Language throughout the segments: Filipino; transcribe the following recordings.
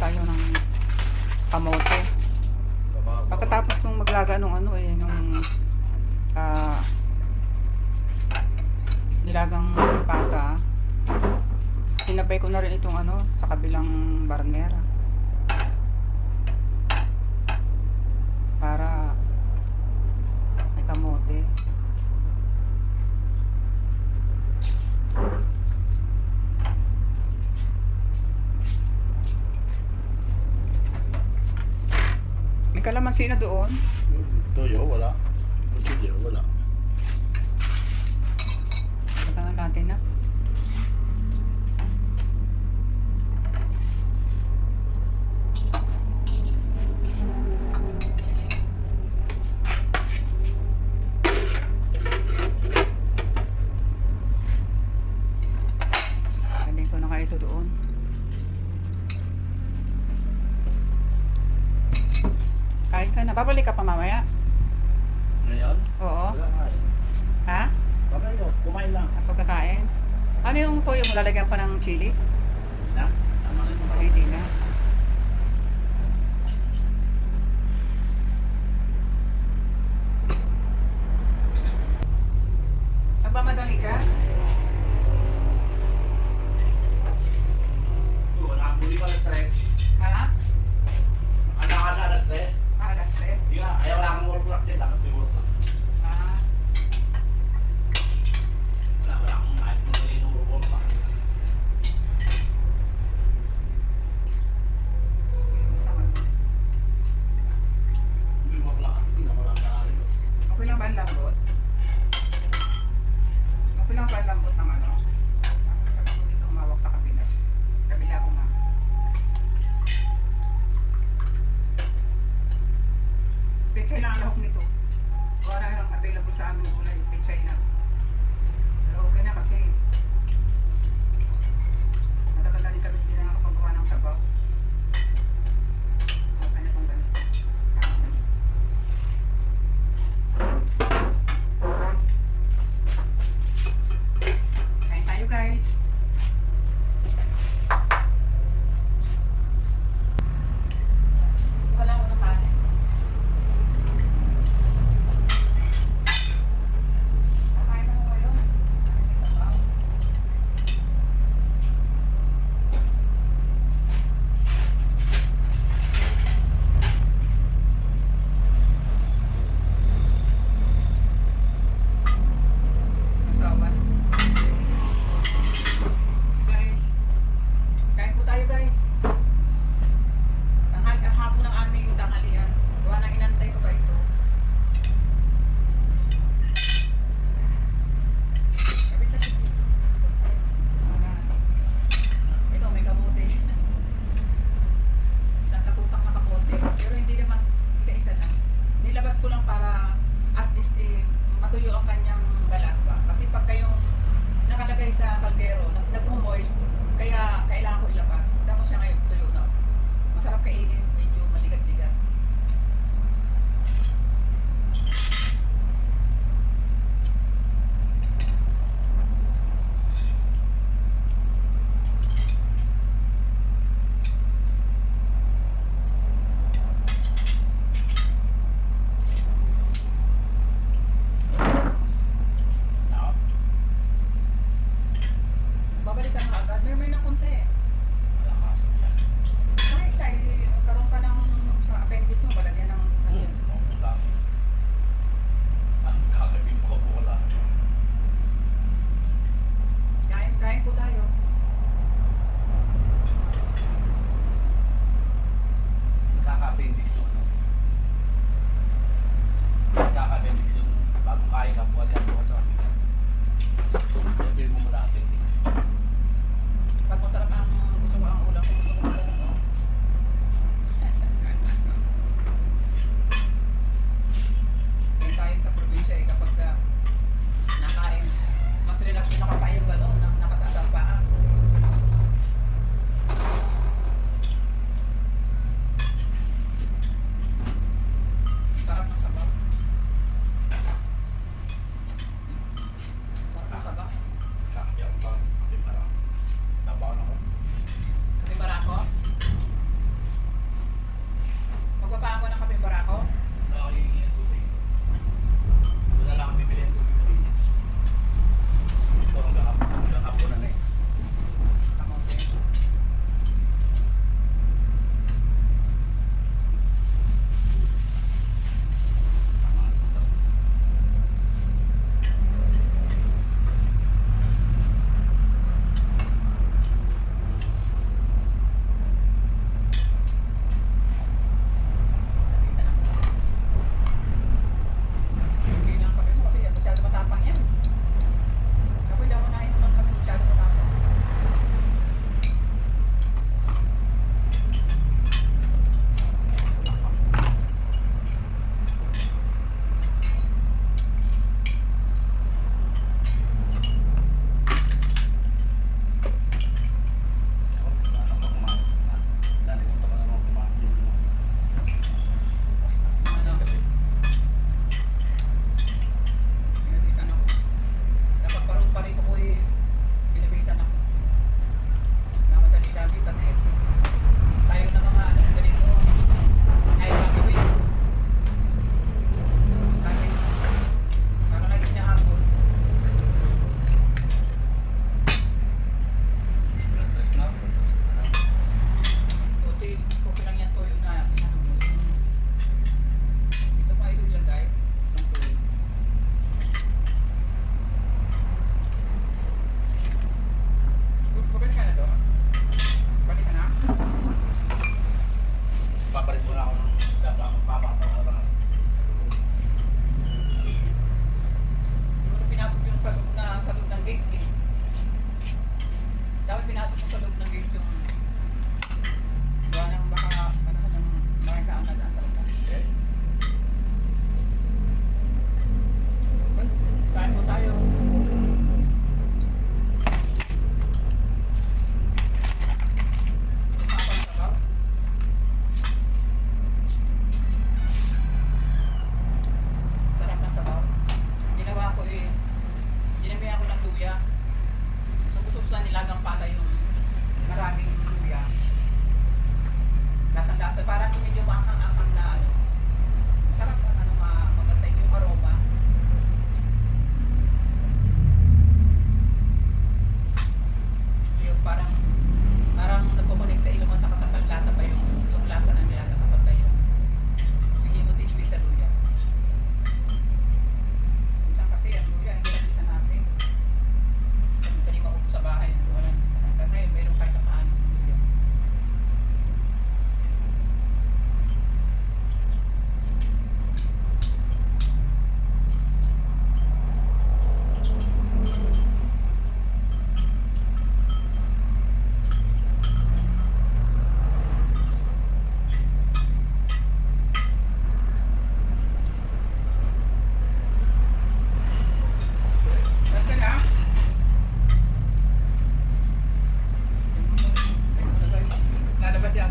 tayo ng kamote. Pagkatapos kong maglaga nung ano nung nilagang pata, sinabay ko na rin itong sa kabilang burner para may kamote. May kalamansi na doon. Toyo, wala. Kuchilyo, wala. Patangan natin na. Kanin ko na kayo ito doon. Kain ka na. Babalik ka pa mamaya? Ngayon? Oo. Wala nga eh. Ha? Babay ko, kumain lang. Ang pagkakain? Ano yung toyo mo? Lalagyan pa ng chili? Na? Tama na ito. Ay, hindi na. Nagmamadali ka? Wala akong hindi pa na-stress. Ha? Ano ka sa alas-stress? Alas 3? Hindi ka, ayaw wala akong work clock dyan. Dapat may work clock. Ah. Wala akong kahit mo na inuro pa.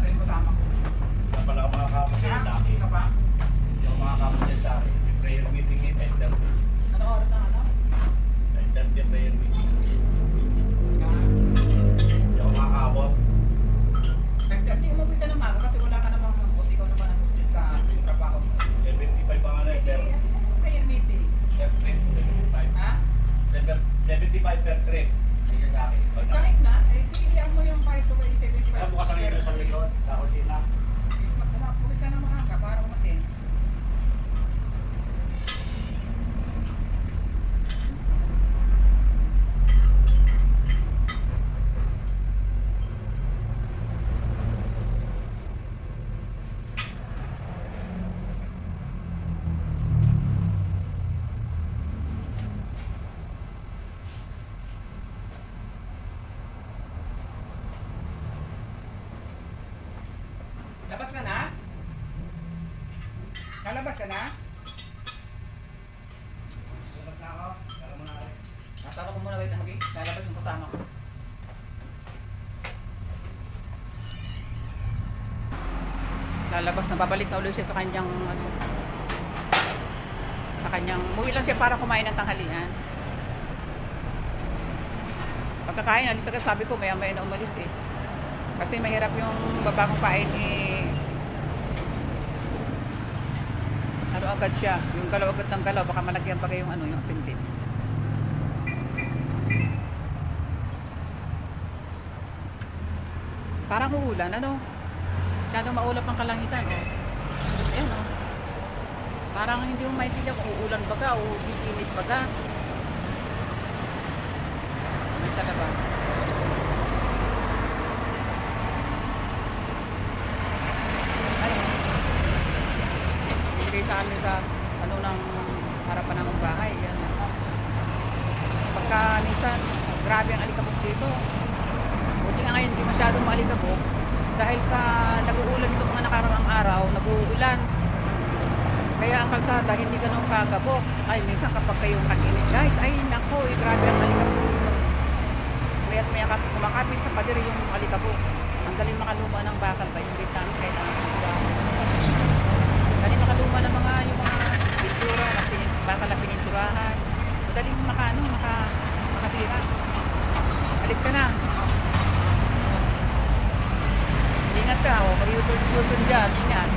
Ito yung kasama ko. Wala pala ang mga kapos niya sa akin. Ka pa? Yung mga kapos niya sa akin. May prayer meeting ni 10:30. Ano oras ang ano? 10:30 prayer meeting. Ah, Yung mga kapot. Hindi, umuwi ka naman kasi wala ka namang boss. Ikaw naman ang boss dyan sa trabaho mo. 75 pa nga na. Hindi, prayer meeting. Per trip. 75. Ha? 75 per trip. Sige sa akin. Kahit na, eh, iiyan mo yung 5 to 75. Kaya bukas ang ilo sa likod. Sa kusina. Umuwi ka na maaga para umatin. Labas ka na? Lalabas ka na? Sulat na ako. Kala mo na rin. Nasama ko muna wait na lalabas yung kasama ko. Lalabas na babalik na ulit siya sa kanyang ano, sa kanyang umuwi lang siya para kumain ng tanghalian. Pagkakain, alis agad, sabi ko maya maya na umalis eh. Kasi mahirap yung babakong kain eh. Ano agad siya, yung galaw agad ng galaw, baka malagyan pa kayong ano, yung appendix. Parang uulan, ano? Masyadong maulap ang kalangitan, oh. Ayan, oh. Parang hindi mo maintindihan kung uulan baga o iinit baga. May sa labas. Ayun. Binigay sa amin sa ano ng harapan ng bahay. Yan. Pagka minsan, grabe ang alikabok dito. Buti nga ngayon, hindi masyadong maalikabok. Dahil sa nag-uulan ito mga nakaraang araw, nag-uulan. Kaya ang kalsada, hindi ganun kagabok. Ay, minsan kapag kayong kakinis, guys, ay nako, grabe ang alikabok. Maya't maya kumakapit sa pader yung alikabok. Ang galing makaluma ng bakal ba? Yung bit namin kahit ang galing makaluma ng mga yung mga pintura, bakal na pininturahan. Madaling makasira. Alis ka na. Ingat ka, oh. Mag-U-turn dyan. Ingat.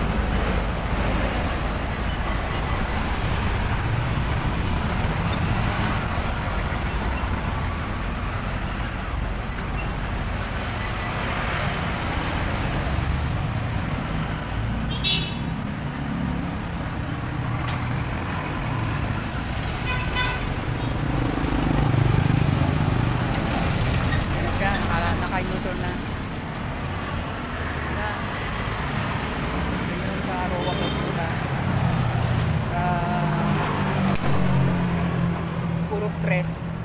Naka-U-turn na. Sa Roa Cultura. Sa Purok 3.